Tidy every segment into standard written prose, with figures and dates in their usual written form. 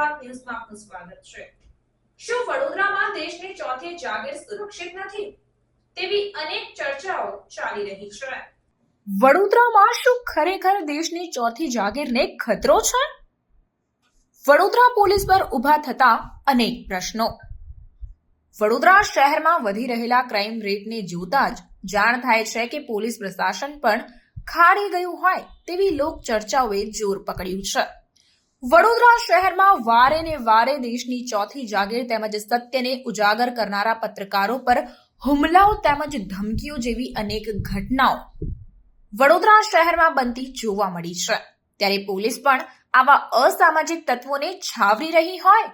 ગુજરાત ન્યૂઝમાં આપનું સ્વાગત છે। શું વડોદરામાં દેશની ચોથી જાગીર સુરક્ષિત નથી? તેવી અનેક ચર્ચાઓ ચાલી રહી છે। વડોદરામાં શું ખરેખર દેશની ચોથી જાગીરને ખતરો છે? વડોદરા પોલીસ પર ઊભા થતા અનેક પ્રશ્નો। વડોદરા શહેરમાં વધી રહેલા ક્રાઇમ રેટને જોતા જ જાણ થાય છે કે પોલીસ પ્રશાસન પણ ખાડી ગયું હોય તેવી લોક ચર્ચાઓએ જોર પકડ્યું છે। વડોદરા શહેરમાં વારે ને વારે દેશની ચોથી જાગીર તેમજ સત્યને ઉજાગર કરનારા પત્રકારો પર હુમલાઓ તેમજ ધમકીઓ જેવી અનેક ઘટનાઓ વડોદરા શહેરમાં બનતી જોવા મળી છે। ત્યારે પોલીસ પણ આવા અસામાજિક તત્વોને છાવરી રહી હોય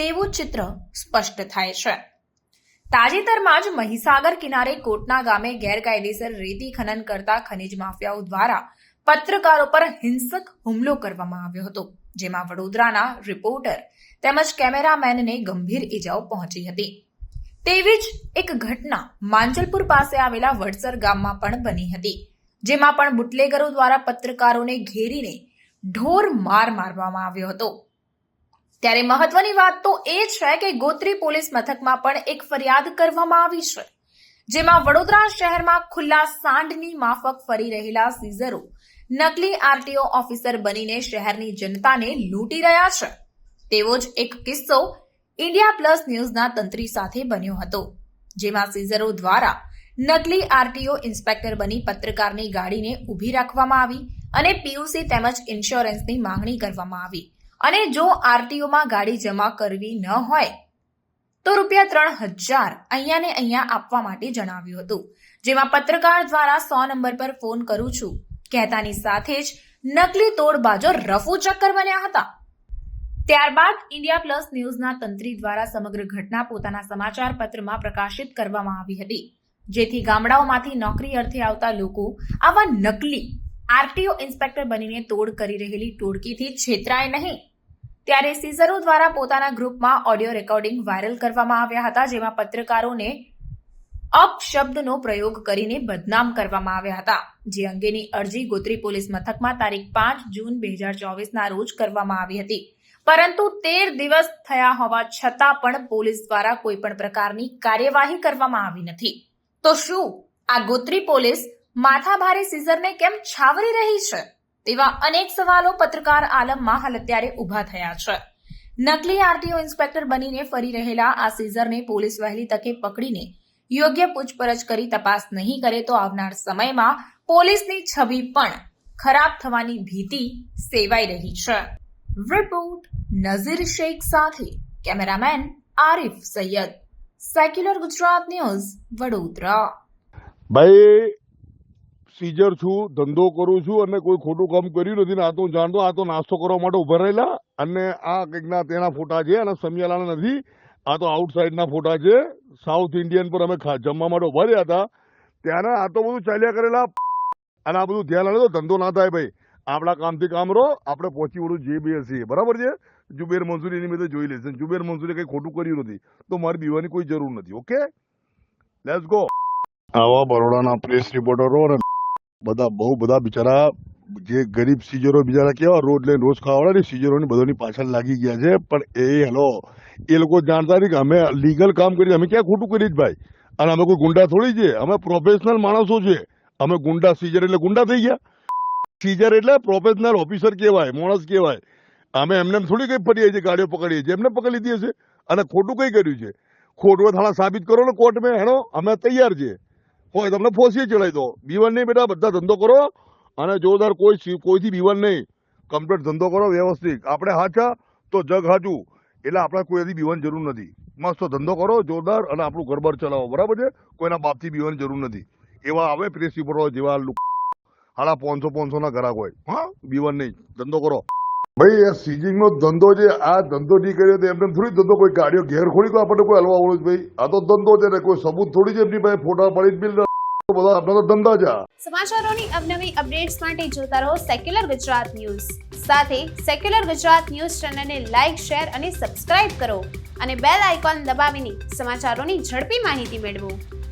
તેવું ચિત્ર સ્પષ્ટ થાય છે। તાજેતરમાં જ મહીસાગર કિનારે કોટના ગામે ગેરકાયદેસર રેતી ખનન કરતા ખનીજ માફિયાઓ દ્વારા પત્રકારો પર હિંસક હુમલો કરવામાં આવ્યો હતો, જેમાં વડોદરાના રિપોર્ટર તેમજ કેમેરામેનને ગંભીર ઈજાઓ પહોંચી હતી। તેવી જ એક ઘટના માંજલપુર પાસે આવેલા વડસર ગામમાં પણ બની હતી, જેમાં પણ બુટલેગરો દ્વારા પત્રકારોને ઘેરીને ઢોર માર મારવામાં આવ્યો હતો। ત્યારે મહત્વની વાત તો એ છે કે ગોત્રી પોલીસ મથકમાં પણ એક ફરિયાદ કરવામાં આવી છે, જેમાં વડોદરા શહેરમાં ખુલ્લા સાંઢની માફક ફરી રહેલા સીઝરો નકલી આરટીઓ ઓફિસર બનીને શહેરની જનતાને લૂંટી રહ્યા છે તેવો જ એક કિસ્સો ઇન્ડિયા પ્લસ ન્યૂઝના તંત્રી સાથે બન્યો હતો, જેમાં સીઝરો દ્વારા નકલી આરટીઓ ઇન્સ્પેક્ટર બની પત્રકારની ગાડીને ઊભી રાખવામાં આવી અને પીયુસી તેમજ ઇન્સ્યોરન્સની માંગણી કરવામાં આવી અને જો આરટીઓમાં ગાડી જમા કરવી ન હોય તો ₹3000 અહીંયા ને અહીંયા આપવા માટે જણાવ્યું હતું, જેમાં પત્રકાર દ્વારા 100 નંબર પર ફોન કરું છું કહેતાની સાથે જ નકલી તોડબાજો રફુ ચક્કર બન્યા હતા। ત્યારબાદ ઇન્ડિયા પ્લસ ન્યૂઝના તંત્રી દ્વારા સમગ્ર ઘટના પોતાના સમાચાર પત્રમાં પ્રકાશિત કરવામાં આવી હતી, જેથી ગામડાઓમાંથી નોકરી અર્થે આવતા લોકો આવા નકલી આરટીઓ ઇન્સ્પેક્ટર બનીને તોડ કરી રહેલી ટોળકીથી છેતરાય નહીં। ત્યારે સીઝરો દ્વારા પોતાના ગ્રુપમાં ઓડિયો રેકોર્ડિંગ વાયરલ કરવામાં આવ્યા હતા, જેમાં પત્રકારોને અપશબ્દનો પ્રયોગ કરીને બદનામ કરવામાં આવ્યા હતા, જે અંગેની અરજી ગોત્રી પોલીસ મથકમાં તારીખ 5 જૂન 2024ના રોજ કરવામાં આવી હતી, પરંતુ 13 દિવસ થયા હોવા છતાં પણ પોલીસ દ્વારા કોઈ પણ પ્રકારની કાર્યવાહી કરવામાં આવી નથી। તો શું આ ગોત્રી પોલીસ માથાભારે સીઝરને કેમ છાવરી રહી છે? તેવા અનેક સવાલો પત્રકાર આલમમાં હાલ અત્યારે ઊભા થયા છે। નકલી આરટીઓ ઇન્સ્પેક્ટર બનીને ફરી રહેલા આ સીઝરને પોલીસ વહેલી તકે પકડીને યોગ્ય પૂછપરછ કરી તપાસ નહીં કરે તો આવનાર સમયમાં પોલીસની છબી પણ ખરાબ થવાની ભીતિ સેવાઈ રહી છે। રિપોર્ટ નઝીર શેખ સાથે cameraman Arif Sayed, secular Gujarat news, Vadodara. ભાઈ સીઝર છું, ધંધો કરું છું અને કોઈ ખોટું કામ કર્યું નથી ને આ તો જાણતો, આ તો નાસ્તો કરવા માટે ઉભા રહેલા અને આ કંઈકના તેના ફોટા છે અને સમિયાલાના નથી, આ તો આઉટસાઇડના ફોટા છે। સાઉથ ઇન્ડિયન પર અમે જમવા માટે ઉભા રહ્યા હતા ત્યારે આ તો બધું ચાલ્યા કરેલા અને આ બધું ધ્યાન આવે તો ધંધો ના થાય ભાઈ। આપણા કામથી કામ રહો, આપણે પહોંચી વળું જે બી હશે બરાબર છે। જુબેર મંસૂરી એની મેં જોઈ લેશે, જુબેર મંસૂરી કંઈ ખોટું કર્યું નથી તો મારી બીવાની કોઈ જરૂર નથી। Okay, let's go. આવા બરોડાના પ્રેસ રિપોર્ટરો ને બધા બહુ બધા બિચારા જે ગરીબ સીઝરો બિચારા કેવા રોજ લઈને રોજ ખાવાના સીઝરોની બધાની પાછળ લાગી ગયા છે, પણ એ લોકો જાણતા નથી કે અમે લીગલ કામ કરીએ, અમે ક્યાં ખોટું કરીએ ભાઈ। અને અમે કોઈ ગુંડા થોડી છે, અમે પ્રોફેશનલ માણસો છે। અમે ગુંડા સીઝર એટલે ગુંડા થઈ ગયા? સીઝર એટલે પ્રોફેશનલ ઓફિસર કહેવાય, માણસ કહેવાય। અમે એમને થોડી કઈ ફરીએ છીએ, ગાડીઓ પકડીએ છીએ, એમને પકડી લીધી હશે અને ખોટું કઈ કર્યું છે? ખોટું થાળા સાબિત કરો ને કોર્ટમાં, હેનો અમે તૈયાર છીએ, હોય તમને ફોસીએ ચડાવી દો, બીવન નહીં બેટા, બધા ધંધો કરો અને જોરદાર કોઈથી બીવન નહીં, કમ્પ્લીટ ધંધો કરો વ્યવસ્થિત। આપણે હાચા તો જગ હાચું, એટલે આપણે કોઈથી બીવવાની જરૂર નથી। મસ્ત ધંધો કરો જોરદાર અને આપણું ઘરબાર ચલાવો, બરાબર છે? કોઈના બાપથી બીવવાની જરૂર નથી। એવા આવે પ્રેસ રિપોર્ટરો જેવા 500 ના ગ્રાહક હોય, હા બીવન નહીં, ધંધો કરો ભાઈ। આ સીઝિંગ નો ધંધો છે, આ ધંધો નહીં કર્યો તો એમને થોડી ધંધો કોઈ ગાડીઓ ઘેર ખોલી તો આપણને કોઈ હલવા વાળું ભાઈ? આ તો ધંધો છે ને, કોઈ સબૂત થોડી છે એમની પાસે ફોટા પડી બિલ બધા આપણા તો ધંધા છે। સમાચારોની અવનવી અપડેટ્સ માટે જોતા રહો સેક્યુલર ગુજરાત ન્યૂઝ। સાથે સેક્યુલર ગુજરાત ન્યૂઝ ચેનલને લાઇક, શેર અને સબસ્ક્રાઇબ કરો અને બેલ આઇકોન દબાવીને સમાચારોની ઝડપી માહિતી મેળવો।